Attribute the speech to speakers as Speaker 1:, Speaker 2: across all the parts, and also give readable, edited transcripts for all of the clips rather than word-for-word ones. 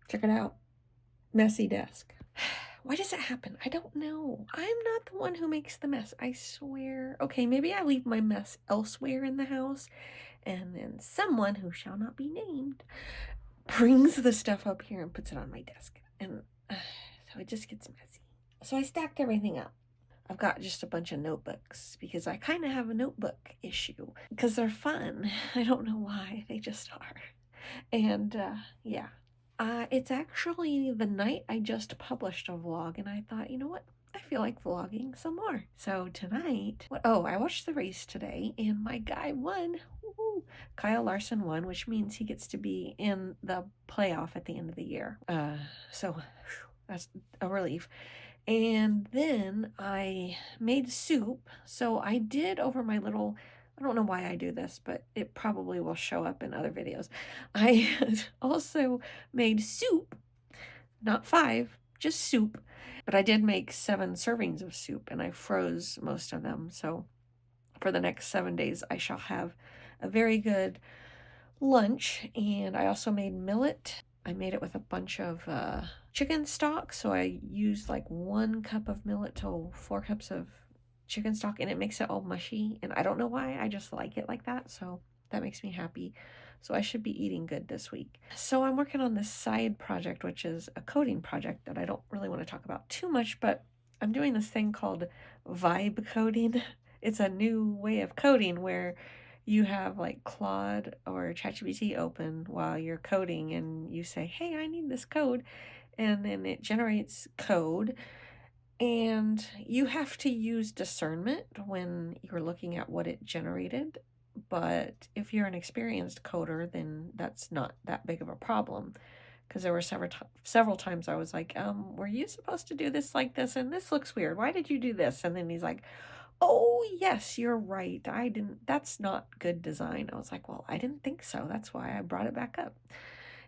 Speaker 1: Check it out. Messy desk. Why does it happen? I don't know. I'm not the one who makes the mess, I swear. Okay, maybe I leave my mess elsewhere in the house, and then someone who shall not be named brings the stuff up here and puts it on my desk. And so it just gets messy. So I stacked everything up. I've got just a bunch of notebooks because I kind of have a notebook issue because they're fun. I don't know why, they just are. And yeah, it's actually the night I just published a vlog, and I thought, you know what? I feel like vlogging some more. So tonight, I watched the race today, and my guy won. Woo-hoo. Kyle Larson won, which means he gets to be in the playoff at the end of the year. So that's a relief. And then I made soup. So I did over my little, I don't know why I do this, but it probably will show up in other videos. I also made soup, not 5, just soup. But I did make 7 servings of soup, and I froze most of them. So for the next 7 days, I shall have a very good lunch. And I also made millet. I made it with a bunch of chicken stock. So I used like 1 cup of millet to 4 cups of chicken stock, and it makes it all mushy. And I don't know why, I just like it like that. So that makes me happy. So I should be eating good this week. So I'm working on this side project, which is a coding project that I don't really want to talk about too much, but I'm doing this thing called vibe coding. It's a new way of coding where you have like Claude or ChatGPT open while you're coding, and you say, hey, I need this code. And then it generates code. And you have to use discernment when you're looking at what it generated. But if you're an experienced coder, then that's not that big of a problem. Because there were several times I was like, were you supposed to do this like this? And this looks weird. Why did you do this? And then he's like, oh, yes, you're right. That's not good design. I was like, well, I didn't think so. That's why I brought it back up.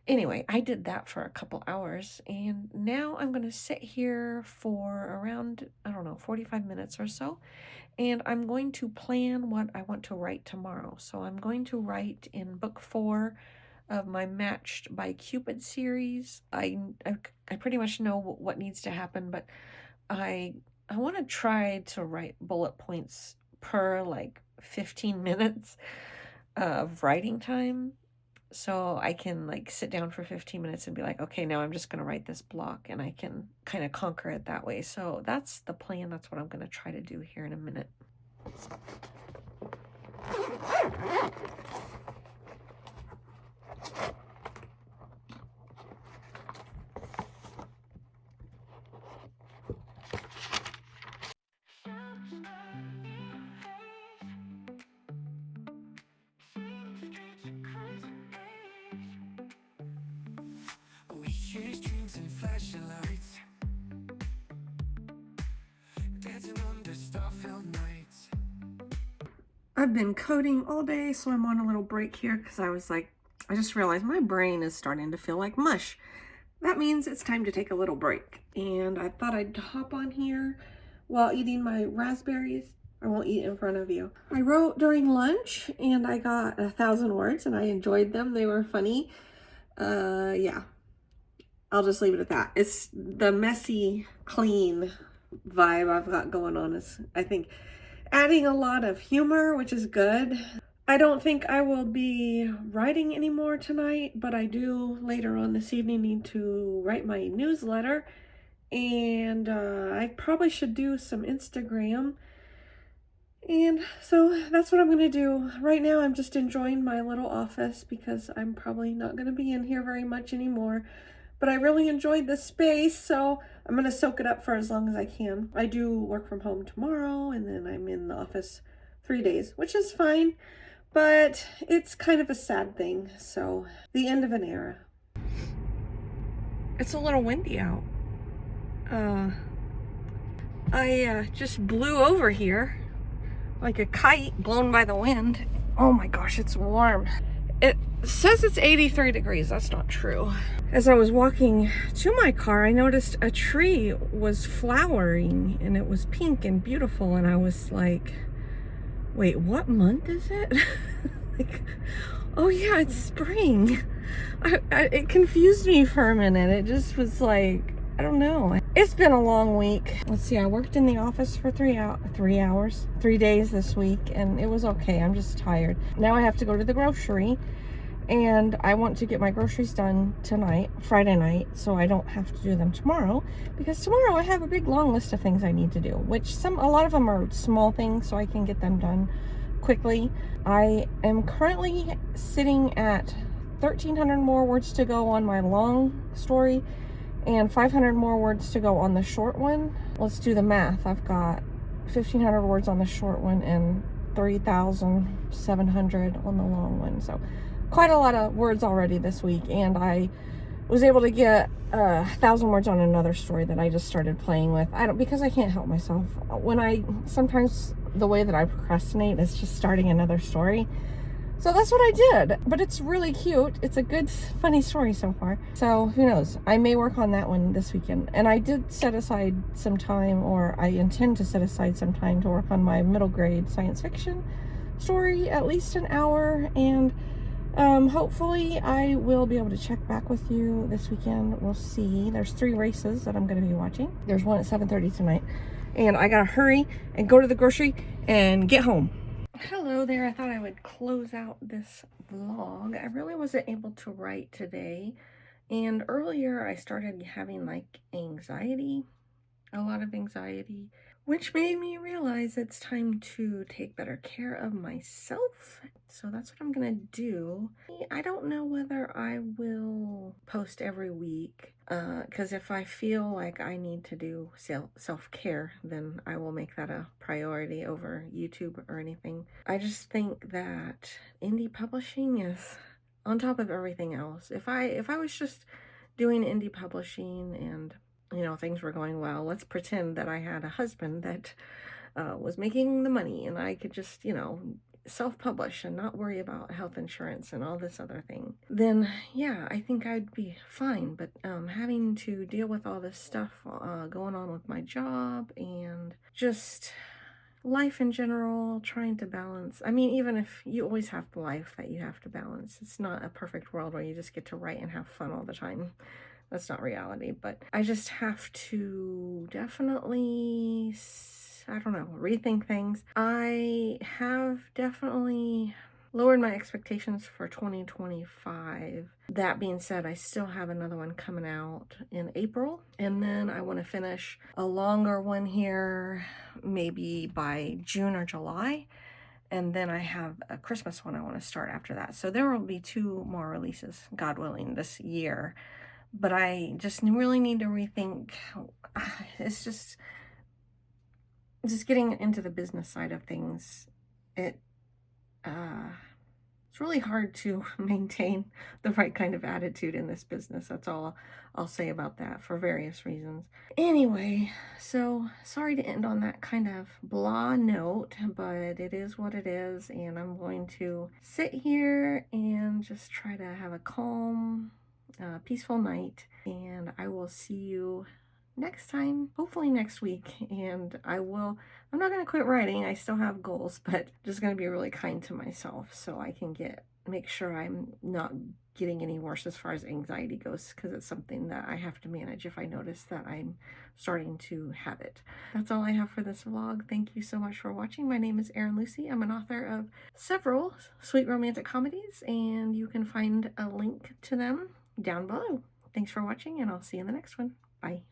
Speaker 1: Anyway, I did that for a couple hours, and now I'm going to sit here for around, I don't know, 45 minutes or so, and I'm going to plan what I want to write tomorrow. So I'm going to write in book 4 of my Matched by Cupid series. I pretty much know what needs to happen, but I want to try to write bullet points per like 15 minutes of writing time. So I can like sit down for 15 minutes and be like, okay, now I'm just going to write this block, and I can kind of conquer it that way. So that's the plan. That's what I'm going to try to do here in a minute. I've been coding all day, so I'm on a little break here because I just realized my brain is starting to feel like mush. That means it's time to take a little break. And I thought I'd hop on here while eating my raspberries. I won't eat in front of you. I wrote during lunch, and I got 1,000 words, and I enjoyed them. They were funny. Yeah, I'll just leave it at that. It's the messy, clean vibe I've got going on is, I think, adding a lot of humor, which is good. I don't think I will be writing anymore tonight, but I do later on this evening need to write my newsletter, and I probably should do some Instagram. And so that's what I'm going to do. Right now I'm just enjoying my little office because I'm probably not going to be in here very much anymore. But I really enjoyed this space, so I'm going to soak it up for as long as I can. I do work from home tomorrow, and then I'm in the office 3 days, which is fine, but it's kind of a sad thing. So, the end of an era. It's a little windy out. I just blew over here like a kite blown by the wind. Oh my gosh, it's warm. It says it's 83 degrees. That's not true. As I was walking to my car, I noticed a tree was flowering, and it was pink and beautiful, and I was like, wait, what month is it? like, oh yeah, it's spring. It confused me for a minute. It just was like, I don't know. It's been a long week. Let's see, I worked in the office for 3 days this week, and it was okay. I'm just tired. Now I have to go to the grocery, and I want to get my groceries done tonight, Friday night, so I don't have to do them tomorrow, because tomorrow I have a big long list of things I need to do, which a lot of them are small things, so I can get them done quickly. I am currently sitting at 1,300 more words to go on my long story and 500 more words to go on the short one. Let's do the math. I've got 1,500 words on the short one and 3,700 on the long one. So quite a lot of words already this week, and I was able to get 1,000 words on another story that I just started playing with. Because I can't help myself. Sometimes the way that I procrastinate is just starting another story. So that's what I did, but it's really cute. It's a good, funny story so far. So who knows? I may work on that one this weekend. And I did set aside some time, or I intend to set aside some time to work on my middle grade science fiction story, at least an hour. And hopefully I will be able to check back with you this weekend. We'll see. There's 3 races that I'm going to be watching. There's one at 7:30 tonight. And I gotta hurry and go to the grocery and get home. Hello there. I thought I would close out this vlog. I really wasn't able to write today. And earlier I started having like anxiety, a lot of anxiety, which made me realize it's time to take better care of myself. So that's what I'm gonna do. I don't know whether I will post every week, because if I feel like I need to do self-care, then I will make that a priority over YouTube or anything. I just think that indie publishing is on top of everything else. If I was just doing indie publishing and things were going well, let's pretend that I had a husband that was making the money and I could just, self-publish and not worry about health insurance and all this other thing, then yeah, I think I'd be fine. But having to deal with all this stuff going on with my job and just life in general, trying to balance. I mean, even if you always have the life that you have to balance, it's not a perfect world where you just get to write and have fun all the time. That's not reality, but I just have to definitely, I don't know, rethink things. I have definitely lowered my expectations for 2025. That being said, I still have another one coming out in April, and then I want to finish a longer one here, maybe by June or July. And then I have a Christmas one I want to start after that. So there will be 2 more releases, God willing, this year. But I just really need to rethink. It's just getting into the business side of things. It's really hard to maintain the right kind of attitude in this business. That's all I'll say about that, for various reasons. Anyway, so sorry to end on that kind of blah note, but it is what it is, and I'm going to sit here and just try to have a calm, peaceful night, and I will see you next time, hopefully next week. And I'm not going to quit writing. I still have goals, but just going to be really kind to myself so I can make sure I'm not getting any worse as far as anxiety goes, because it's something that I have to manage if I notice that I'm starting to have it. That's all I have for this vlog. Thank you so much for watching. My name is Erin Lucy. I'm an author of several sweet romantic comedies, and you can find a link to them down below. Thanks for watching, and I'll see you in the next one. Bye.